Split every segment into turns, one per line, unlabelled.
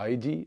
IG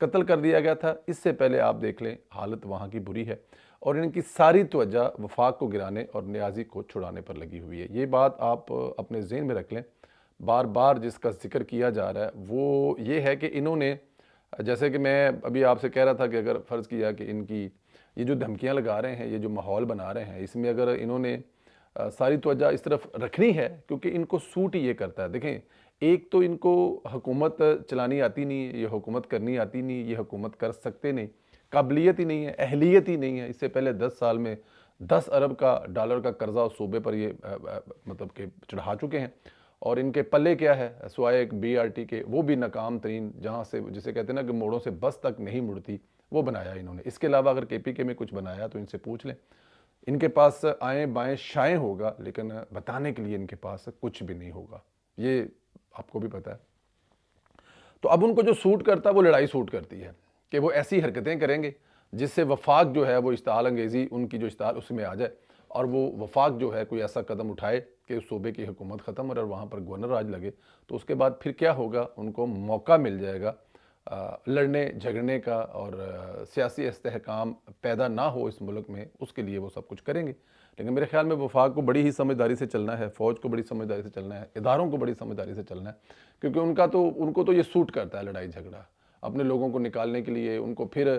قتل کر دیا گیا تھا۔ اس سے پہلے آپ دیکھ لیں حالت وہاں کی بری ہے، اور ان کی ساری توجہ وفاق کو گرانے اور نیازی کو چھڑانے پر لگی ہوئی ہے۔ یہ بات آپ اپنے ذہن میں رکھ لیں۔ بار بار جس کا ذکر کیا جا رہا ہے وہ یہ ہے کہ انہوں نے، جیسے کہ میں ابھی آپ سے کہہ رہا تھا کہ اگر فرض کیا کہ ان کی یہ جو دھمکیاں لگا رہے ہیں، یہ جو ماحول بنا رہے ہیں، اس میں اگر انہوں نے ساری توجہ اس طرف رکھنی ہے، کیونکہ ان کو سوٹ ہی یہ کرتا ہے۔ دیکھیں، ایک تو ان کو حکومت چلانی آتی نہیں ہے، یہ حکومت کرنی آتی نہیں، یہ حکومت کر سکتے نہیں، قابلیت ہی نہیں ہے، اہلیت ہی نہیں ہے۔ اس سے پہلے 10 سال میں 10 ارب کا ڈالر کا قرضہ اس صوبے پر یہ مطلب کہ چڑھا چکے ہیں، اور ان کے پلے کیا ہے سوائے ایک بی آر ٹی کے، وہ بھی ناکام ترین، جہاں سے جسے کہتے ہیں نا کہ موڑوں سے بس تک نہیں مڑتی، وہ بنایا انہوں نے۔ اس کے علاوہ اگر کے پی کے میں کچھ بنایا تو ان سے پوچھ لیں۔ ان کے پاس آئیں بائیں شائیں ہوگا، لیکن بتانے کے لیے ان کے پاس کچھ بھی نہیں ہوگا، یہ آپ کو بھی پتہ ہے۔ تو اب ان کو جو سوٹ کرتا ہے وہ لڑائی سوٹ کرتی ہے، کہ وہ ایسی حرکتیں کریں گے جس سے وفاق جو ہے وہ اشتعال انگیزی ان کی جو اشتعال اس میں آ جائے، اور وہ وفاق جو ہے کوئی ایسا قدم اٹھائے کہ اس صوبے کی حکومت ختم اور وہاں پر گورنر راج لگے، تو اس کے بعد پھر کیا ہوگا، ان کو موقع مل جائے گا لڑنے جھگڑنے کا، اور سیاسی استحکام پیدا نہ ہو اس ملک میں، اس کے لیے وہ سب کچھ کریں گے۔ لیکن میرے خیال میں وفاق کو بڑی ہی سمجھداری سے چلنا ہے، فوج کو بڑی سمجھداری سے چلنا ہے، اداروں کو بڑی سمجھداری سے چلنا ہے، کیونکہ ان کو تو یہ سوٹ کرتا ہے لڑائی جھگڑا اپنے لوگوں کو نکالنے کے لیے۔ ان کو پھر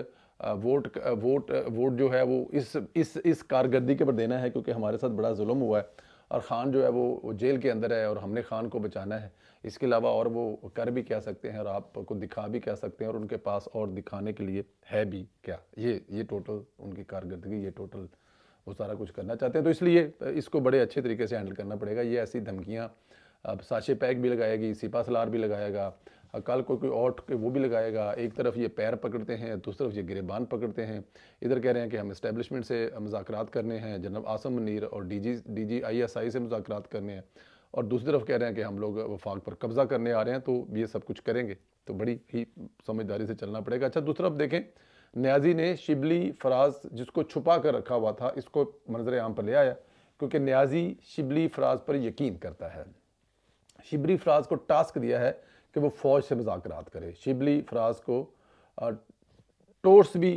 ووٹ جو ہے وہ اس کارکردگی کے پر دینا ہے، کیونکہ ہمارے ساتھ بڑا ظلم ہوا ہے اور خان جو ہے وہ جیل کے اندر ہے، اور ہم نے خان کو بچانا ہے۔ اس کے علاوہ اور وہ کر بھی کیا سکتے ہیں اور آپ کو دکھا بھی کیا سکتے ہیں، اور ان کے پاس اور دکھانے کے لیے ہے بھی کیا، یہ ٹوٹل ان کی کارکردگی، یہ ٹوٹل وہ سارا کچھ کرنا چاہتے ہیں۔ تو اس لیے اس کو بڑے اچھے طریقے سے ہینڈل کرنا پڑے گا۔ یہ ایسی دھمکیاں اب ساشے پیک بھی لگائے گی، سپہ سالار بھی لگائے گا، کل کوئی اور وہ بھی لگائے گا۔ ایک طرف یہ پیر پکڑتے ہیں، دوسری طرف یہ گریبان پکڑتے ہیں۔ ادھر کہہ رہے ہیں کہ ہم اسٹیبلشمنٹ سے مذاکرات کرنے ہیں، جنرل عاصم منیر اور D G I S I سے مذاکرات کرنے ہیں، اور دوسری طرف کہہ رہے ہیں کہ ہم لوگ وفاق پر قبضہ کرنے آ رہے ہیں، تو یہ سب کچھ کریں گے، تو بڑی ہی سمجھداری سے چلنا پڑے گا۔ اچھا، دوسری طرف دیکھیں، نیازی نے شبلی فراز جس کو چھپا کر رکھا ہوا تھا، اس کو منظر عام پر لے آیا، کیونکہ نیازی شبلی فراز پر یقین کرتا ہے۔ شبلی فراز کو ٹاسک دیا ہے کہ وہ فوج سے مذاکرات کرے۔ شبلی فراز کو ٹورس بھی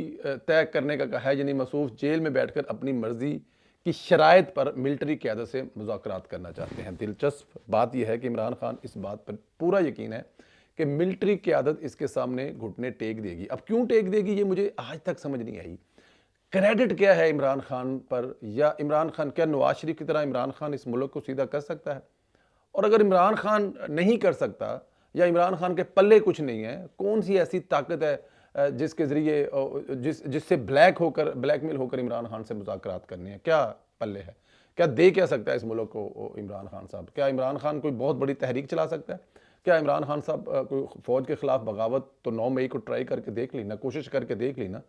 طے کرنے کا کہا ہے، یعنی مصروف جیل میں بیٹھ کر اپنی مرضی کی شرائط پر ملٹری قیادت سے مذاکرات کرنا چاہتے ہیں۔ دلچسپ بات یہ ہے کہ عمران خان اس بات پر پورا یقین ہے کہ ملٹری قیادت اس کے سامنے گھٹنے ٹیک دے گی۔ اب کیوں ٹیک دے گی یہ مجھے آج تک سمجھ نہیں آئی۔ کریڈٹ کیا ہے عمران خان پر، یا عمران خان کیا نواز شریف کی طرح عمران خان اس ملک کو سیدھا کر سکتا ہے؟ اور اگر عمران خان نہیں کر سکتا، یا عمران خان کے پلے کچھ نہیں ہے، کون سی ایسی طاقت ہے جس کے ذریعے جس سے بلیک میل ہو کر عمران خان سے مذاکرات کرنے ہیں؟ کیا پلے ہے؟ کیا دے کیا سکتا ہے اس ملک کو عمران خان صاحب؟ کیا عمران خان کوئی بہت بڑی تحریک چلا سکتا ہے؟ کیا عمران خان صاحب کوئی فوج کے خلاف بغاوت تو 9 مئی کو ٹرائی کر کے دیکھ لی نا، کوشش کر کے دیکھ لی نا،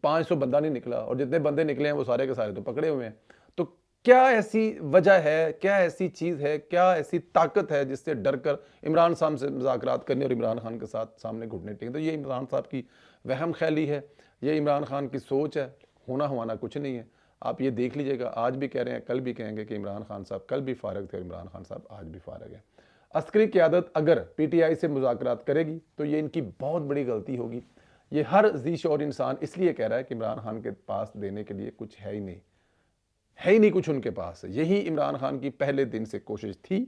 500 بندہ نہیں نکلا، اور جتنے بندے نکلے ہیں وہ سارے کے سارے تو پکڑے ہوئے ہیں۔ تو کیا ایسی وجہ ہے، کیا ایسی چیز ہے، کیا ایسی طاقت ہے جس سے ڈر کر عمران صاحب سے مذاکرات کرنے اور عمران خان کے ساتھ سامنے گھٹنے ٹیکیں؟ تو یہ عمران صاحب کی وہم خیالی ہے، یہ عمران خان کی سوچ ہے، ہونا ہوانا کچھ نہیں ہے۔ آپ یہ دیکھ لیجئے گا، آج بھی کہہ رہے ہیں، کل بھی کہیں گے کہ عمران خان صاحب کل بھی فارغ تھے، عمران خان صاحب آج بھی فارغ ہیں۔ عسکری قیادت اگر پی ٹی آئی سے مذاکرات کرے گی تو یہ ان کی بہت بڑی غلطی ہوگی۔ یہ ہر ذی شعور انسان اس لیے کہہ رہا ہے کہ عمران خان کے پاس دینے کے لیے کچھ ہے ہی نہیں کچھ ان کے پاس۔ یہی عمران خان کی پہلے دن سے کوشش تھی،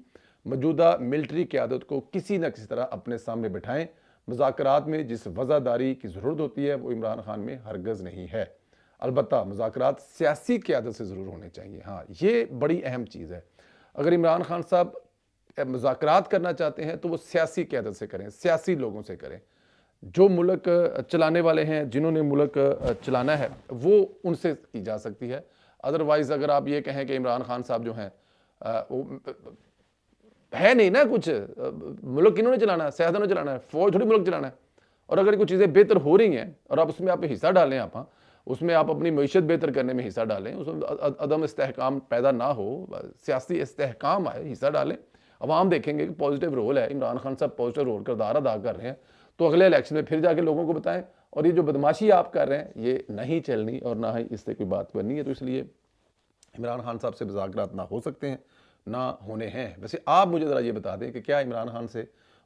موجودہ ملٹری قیادت کو کسی نہ کسی طرح اپنے سامنے بٹھائیں۔ مذاکرات میں جس وفاداری کی ضرورت ہوتی ہے وہ عمران خان میں ہرگز نہیں ہے۔ البتہ مذاکرات سیاسی قیادت سے ضرور ہونے چاہیے، ہاں یہ بڑی اہم چیز ہے۔ اگر عمران خان صاحب مذاکرات کرنا چاہتے ہیں تو وہ سیاسی قیادت سے کریں، سیاسی لوگوں سے کریں، جو ملک چلانے والے ہیں، جنہوں نے ملک چلانا ہے، وہ ان سے کی جا سکتی ہے۔ ادروائز اگر آپ یہ کہیں کہ عمران خان صاحب جو ہیں ہے نہیں نا کچھ، ملک کنہوں نے چلانا ہے؟ سیاستوں نے چلانا ہے، فوج تھوڑی ملک چلانا ہے۔ اور اگر کچھ چیزیں بہتر ہو رہی ہیں اور آپ اس میں حصہ ڈالیں، اس میں آپ اپنی معیشت بہتر کرنے میں حصہ ڈالیں، اس میں عدم استحکام پیدا نہ ہو، سیاسی استحکام آئے، حصہ ڈالیں، عوام دیکھیں گے کہ پازیٹیو رول ہے، عمران خان صاحب پازیٹیو رول کردار ادا کر رہے ہیں، تو اگلے الیکشن میں پھر جا کے لوگوں کو بتائیں۔ اور یہ جو بدماشی آپ کر رہے ہیں یہ نہیں چلنی، اور نہ ہی اس سے کوئی بات کرنی ہے۔ تو اس لیے عمران خان صاحب سے مذاکرات نہ ہو سکتے ہیں، نہ ہونے ہیں۔ ویسے آپ مجھے ذرا یہ بتا دیں کہ کیا عمران خان سے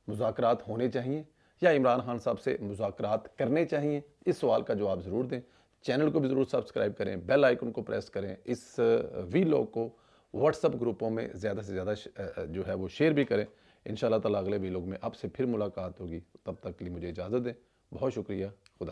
مذاکرات ہونے چاہیے یا عمران خان صاحب سے مذاکرات کرنے چاہیے؟ اس سوال کا جواب ضرور دیں. چینل کو بھی ضرور سبسکرائب کریں, بیل آئیکن کو پریس کریں, اس ویلاگ کو واٹس اپ گروپوں میں زیادہ سے زیادہ جو ہے وہ شیئر بھی کریں. انشاءاللہ تعالیٰ اگلے ویلاگ میں آپ سے پھر ملاقات ہوگی. تب تک کے لیے مجھے اجازت دیں. بہت شکریہ. خدا